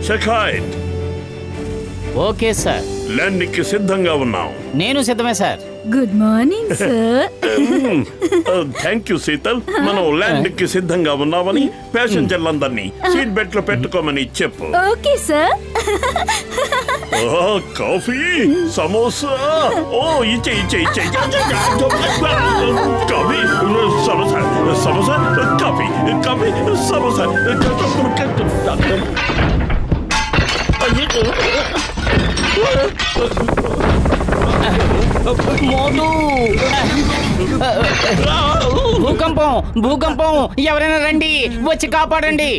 షకాయత్. Okay sir. Landing కి సిద్ధంగా ఉన్నాం. నేను సిద్ధమే sir. Good morning sir. Thank you Sheetal. మనం ల్యాండింగ్ కి సిద్ధంగా ఉన్నామని ప్యాసింజర్లందరినీ సీట్ బెల్ట్ లో పెట్టుకోమని చెప్పు. Okay sir. కాఫీ, సమోసా. ఓ ఇచ్చే ఇచ్చే ఇచ్చే. Coffee, samosa, samosa, coffee, coffee, samosa. భూకంపం, భూకంపం, ఎవరైనా రండి, వచ్చి కాపాడండి.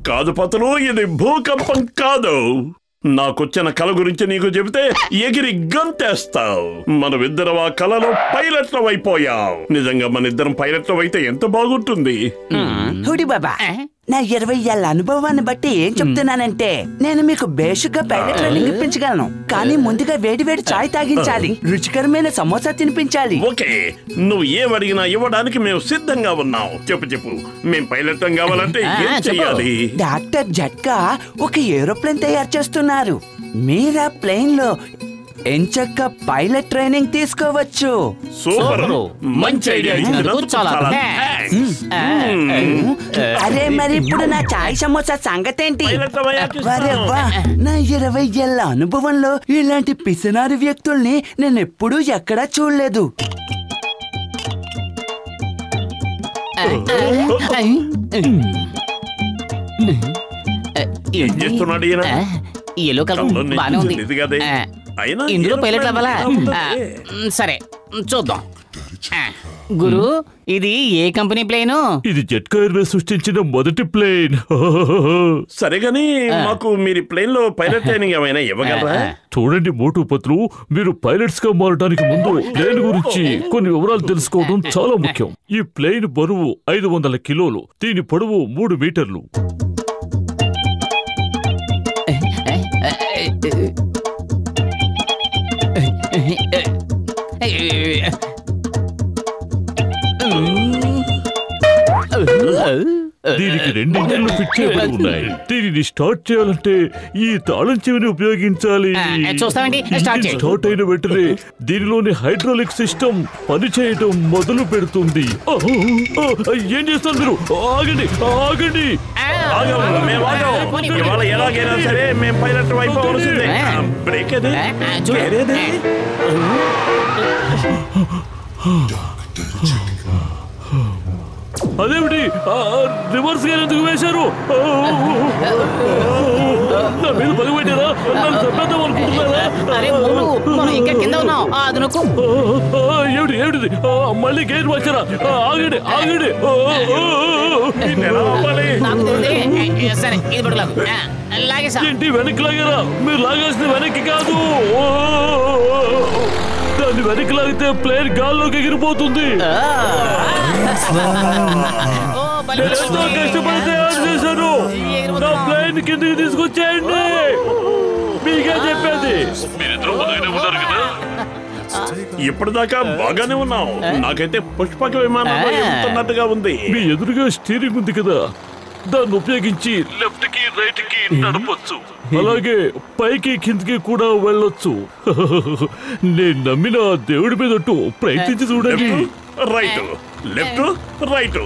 కాదు పతులు, ఇది భూకంపం కాదు. నాకొచ్చిన కళ గురించి నీకు చెబితే ఎగిరి గంతేస్తావు. మనమిద్దరం ఆ కళలో పైలట్లం అయిపోయాం. నిజంగా మన ఇద్దరం పైలట్లం అయితే ఎంత బాగుంటుంది. హుడి బాబా, నా 20 ఏళ్ల అనుభవాన్ని బట్టి ఏం చెప్తున్నానంటే, నేను మీకు బేసిక్ గా పైలట్ ట్రైనింగ్ ఇప్పించగలను. కానీ ముందుగా వేడి వేడి చాయ్ తాగించాలి, రుచికరమైన సమోసా తినిపించాలి. ఓకే, నువ్వు ఏమడిగినా ఇవ్వడానికి మేము సిద్ధంగా ఉన్నాం. చెప్పు, మేం పైలట్లం కావాలంటే ఏం చెయ్యాలి? డాక్టర్ జట్కా ఒక ఏరోప్లేన్ తయారు చేస్తున్నారు. మీరా ప్లేన్ లో ఎంచక్క పైలట్ ట్రైనింగ్ తీసుకోవచ్చు. సూపర్, మంచి ఐడియా ఇచ్చినందుకు చాలా థాంక్స్. అరే మరి ఇప్పుడు నా చాయ్ సమోసా సంగతేంటి? నా 20 ఏళ్ల అనుభవంలో ఇలాంటి పిసినారి వ్యక్తుల్ని నేను ఎప్పుడూ ఎక్కడా చూడలేదు. ఏం చేస్తున్నాడు ఈయన? ఎల్లో కలర్ బానే ఉంది. ఇందులో పైలట్ అవ్వాలా? సరే చూద్దాం. గురు, ఇది ఏ కంపెనీ ప్లేన్? ఇది జెట్కా ఎయిర్వేస్ సృష్టించిన మొదటి ప్లేన్. సరేగాని మాకు మీరు ప్లేన్ లో పైలట్ ట్రైనింగ్ ఏమైనా ఇవ్వగలరా? చూడండి మోటు పత్రు, మీరు పైలట్స్ గా మారడానికి ముందు ప్లేన్ గురించి కొన్ని వివరాలు తెలుసుకోవడం చాలా ముఖ్యం. ఈ ప్లేన్ బరువు 500 కిలోలు, దీని పొడవు 3 మీటర్లు. దీనికి 2 ఇంజన్లు ఫిట్ చేయబడి ఉన్నాయి. దీనిని స్టార్ట్ చేయాలంటే ఈ తాళం చెవిని ఉపయోగించాలి. స్టార్ట్ అయిన వెంటనే దీనిలోని హైడ్రాలిక్ సిస్టమ్ పనిచేయటం మొదలు పెడుతుంది. ఏం చేస్తారు మీరు? ఆగండి ఆగండి. ఎలాగైనా సరే మేము పైలట్ వైపు అవసరం. బ్రేక్ అది అదేమిటి రివర్స్ గా ఎందుకు వేశారు? నా మీద పగబెట్టారా? నన్ను చంపేద్దాం అనుకుంటున్నారా? ఏమిటిది? మళ్ళీ గేర్ వచ్చారా? ఆగండి ఆగండి. ఏంటి వెనక్కి లాగారా? మీరు లాగాల్సింది వెనక్కి కాదు. దాన్ని వెనక్కి లాగితే ప్లేన్ గాల్లోకి ఎగిరిపోతుంది. ఎంతో కష్టపడి తయారు చేశారు. నా ప్లేన్ కిందకి తీసుకొచ్చేయండి. మీకే చెప్పేది. ఇప్పటిదాకా బాగానే ఉన్నాం. నాకైతే పుష్పక విమానంలో ఎగురుతున్నట్టుగా ఉంది. మీ ఎదురుగా స్టీరింగ్ ఉంది కదా, దాన్ని ఉపయోగించి లెఫ్ట్ కి రైట్ కి నడపొచ్చు. అలాగే పైకి కిందకి కూడా వెళ్ళొచ్చు. నేను నమ్మిన దేవుడి మీద ప్రయత్నించి చూడండి. రైట్, లెఫ్ట్, రైట్,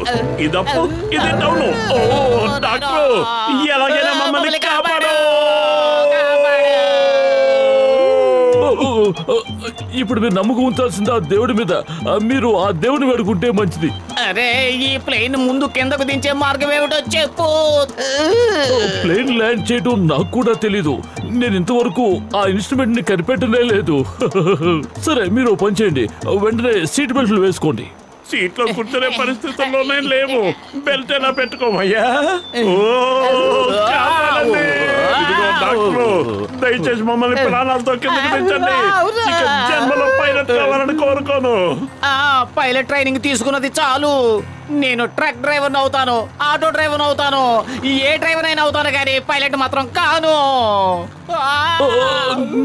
ఇది అప్, ఇది డౌన్. ఓ డాక్టర్, ఎలాగైనా మమ్మల్ని కాపాడు. ఇప్పుడు మీరు నమ్మకం ఉంచాల్సింది ఆ దేవుడి మీద. మీరు ఆ దేవుడిని వేడుకుంటే మంచిది. అరే, ఈ ప్లేన్ ముందు కిందకు దించే మార్గం ఏమిటో చెప్పు. ప్లేన్ ల్యాండ్ చేయడం నాకు కూడా తెలీదు. నేను ఇంతవరకు ఆ ఇన్స్ట్రుమెంట్ ని కనిపెట్టనే లేదు. సరే, మీరు పని చేయండి, వెంటనే సీట్ బెల్ట్లు వేసుకోండి. సీట్లో కూర్చునే పరిస్థితుల్లోనే లేవు. బెల్ట్ ఎలా పెట్టుకోమయ్యా? దయచేసి మమ్మల్ని ప్రాణాలతో కిందకి దించండి. జన్మలో పైలట్ కావాలని కోరుకోను. పైలట్ ట్రైనింగ్ తీసుకున్నది చాలు. నేను ట్రక్ డ్రైవర్ అవుతాను, ఆటో డ్రైవర్ అవుతాను, ఏ డ్రైవర్ అయినా అవుతాను, కానీ పైలట్ మాత్రం కాను.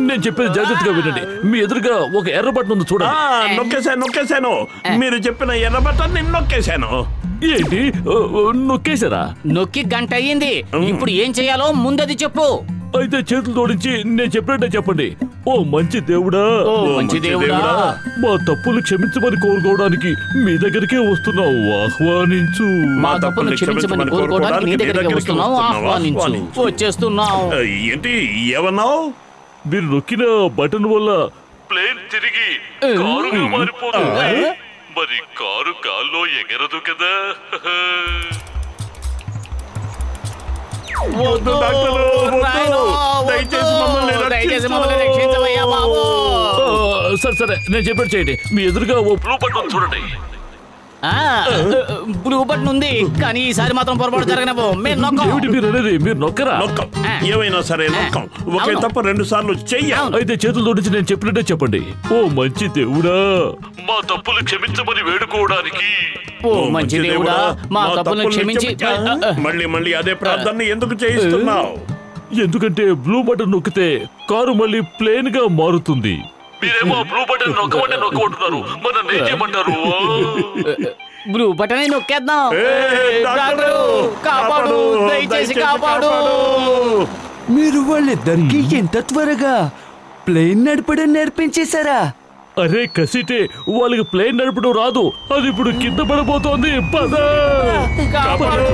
నేను చెప్పేది జాగ్రత్తగా వినండి. మీ ఎదురుగా ఒక ఎర్ర బటన్ ఉంది చూడండి. నొక్కేశాను. మీరు చెప్పిన ఎర్ర బటన్ నేను నొక్కేశాను. ఏంటి నొక్కేశారా? నొక్కి గంట అయ్యింది. ఇప్పుడు ఏం చెయ్యాలో ముందది చెప్పు. అయితే చేతులు తోడించి నేను చెప్పినట్టే చెప్పండి. ఓ మంచి దేవుడా, ఓ మంచి దేవుడా, మా తప్పులు క్షమించమని కోరుకోవడానికి మీ దగ్గరికే వస్తున్నావు, ఆహ్వానించు. మా తప్పులు క్షమించమని కోరుకోవడానికి నీ దగ్గరికి వస్తున్నావు, ఆహ్వానించు. వచ్చేస్తున్నావు. ఏంటి ఏమన్నావు? మీరు నొక్కిన బటన్ వల్ల ప్లేన్ తిరిగి కారుగా మారిపోతుంది. మరి కారు గాల్లో ఎగరదు కదా. వద్దు నాయనా, దయచేసి మమ్మల్ని రక్షించవయ్యా బాబు. సరే నేను చెప్పాడు చేయండి. మీ ఎదురుగా ఓ బ్లూ బటన్ చూడండి. బ్లూ బటన్ ఉంది, కానీ ఈసారి మాత్రం పొరపాటు జరగనవు. మేము నొక్కం. ఏమిటి మీరు అనేది? మీరు నొక్కరా? నొక్కం. ఏమైనా సరే నొక్కం. ఒకే తప్ప 2 సార్లు చెయ్యాలి. అయితే చేతులు తోడించి నేను చెప్పినట్టే చెప్పండి. ఓ మంచి దేవుడా, మా తప్పులు క్షమించమని వేడుకోవడానికి. ఓ మంచి దేవుడా, మా తప్పులను క్షమించి. మళ్ళీ అదే ప్రార్థన ఎందుకు చేయిస్తున్నావు? ఎందుకంటే బ్లూ బటన్ నొక్కితే కారు మళ్ళీ ప్లేన్ గా మారుతుంది. మీరేమో బ్లూ బటన్ నొక్కమంటున్నారు. మన ఏం చేయమంటారు? బ్లూ బటన్ నొక్కేద్దాం. కాపాడు, దయచేసి కాపాడు. మీరు వాళ్ళిద్దరికి ఎంత త్వరగా ప్లేన్ నడపడం నేర్పించేశారా? అరే కసిటే, వాళ్ళకి ప్లేన్ నడపడం రాదు. అది ఇప్పుడు కింద పడిపోతోంది. పద, కాపాడు.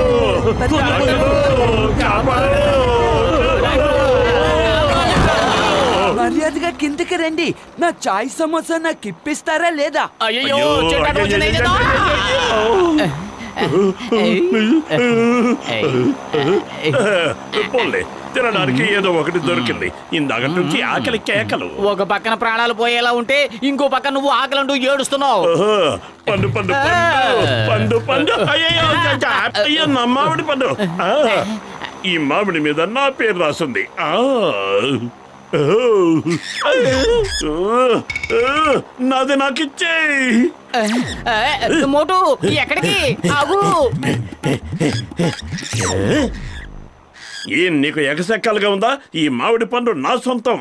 మర్యాదగా కిందకి రండి. నా చాయ్ సమోసా నాకు ఇప్పిస్తారా లేదా? అయ్యో, చెట్టు వచ్చింది. తినడానికి ఏదో ఒకటి దొరికింది. ఇందాక నుంచి ఆకలి కేకలు. ఒక పక్కన ప్రాణాలు పోయేలా ఉంటే ఇంకో పక్కన నువ్వు ఆకలంటూ ఏడుస్తున్నావు. పండు పండు పండు పండు. అయ్యో నా మామిడి పండు. ఈ మామిడి మీద నా పేరు రాసింది. నాది నాకిచ్చే. మోటు ఎక్కడికి? ఆగు. ఏం నీకు ఎగసెక్కాలుగా ఉందా? ఈ మామిడి పండు నా సొంతం.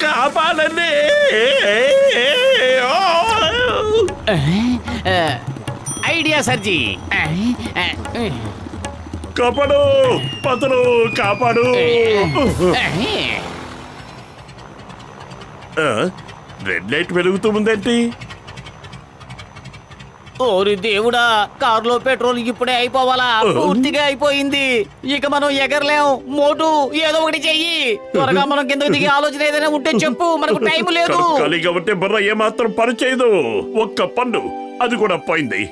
కాపాడండి. ఐడియా సర్జీ. కాపాడు పతరు, కాపాడు. రెడ్ లైట్ వెలుగుతూ ఉందేంటి? ఓరి దేవుడా, కారులో పెట్రోల్ ఇప్పుడే అయిపోవాలా? పూర్తిగా అయిపోయింది. ఇక మనం ఎగరలేం. మోటు ఏదో ఒకటి చెయ్యి. త్వరగా మనం కిందకి దిగే ఆలోచన ఏదైనా ఉంటే చెప్పు, మనకు టైం లేదు. ఖాళీగా ఉంటే బుర్ర ఏమాత్రం పనిచేయదు. ఒక్క పండు, అది కూడా పోయింది.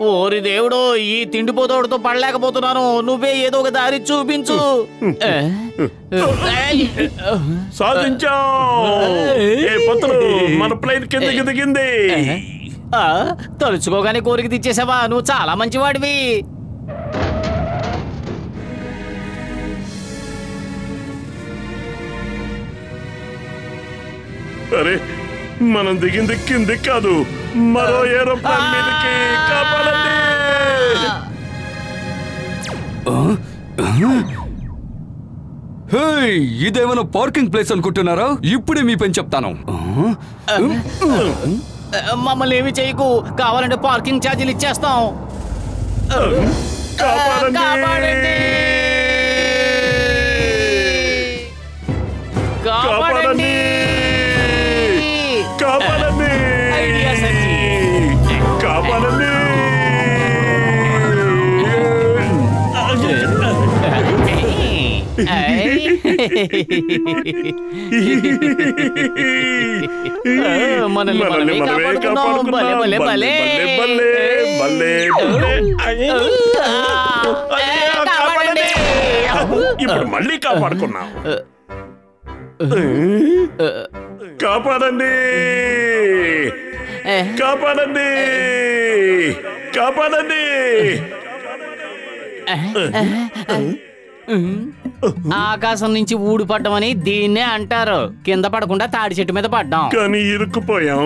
ఓరి దేవుడు, ఈ తిండిపోతోడుతో పడలేకపోతున్నాను. నువ్వే ఏదో ఒక దారి చూపించు. సాధించాం. మన ప్లేన్ కిందకి దిగింది. తలుచుకోగానే కోరిక తెచ్చేసావా? నువ్వు చాలా మంచివాడివి. అరే, మనం దిగింది కింది కాదు, మరో ఏరోప్లేన్ మీదకి. కాపాడండి. ఇదేమైనా పార్కింగ్ ప్లేస్ అనుకుంటున్నారా? ఇప్పుడే మీ పని చెప్తాను. మమ్మల్ని ఏమి చేయకు. కావాలంటే పార్కింగ్ ఛార్జీలు ఇచ్చేస్తాం. కాపాడండి. ఐడియా సర్జీ. కాపాడండి. మనల్ని మనమే కాపాడుకున్నాం. భలే భలే భలే. కాపాడండి. ఇప్పుడు మళ్ళీ కాపాడుకున్నాం. కాపాడండి. కాపాడండి. కాపాడండి. ఆకాశం నుంచి ఊడిపడ్డామని దీన్నే అంటారు. కింద పడకుండా తాడి చెట్టు మీద పడ్డాం, కానీ ఇరుక్కుపోయాం.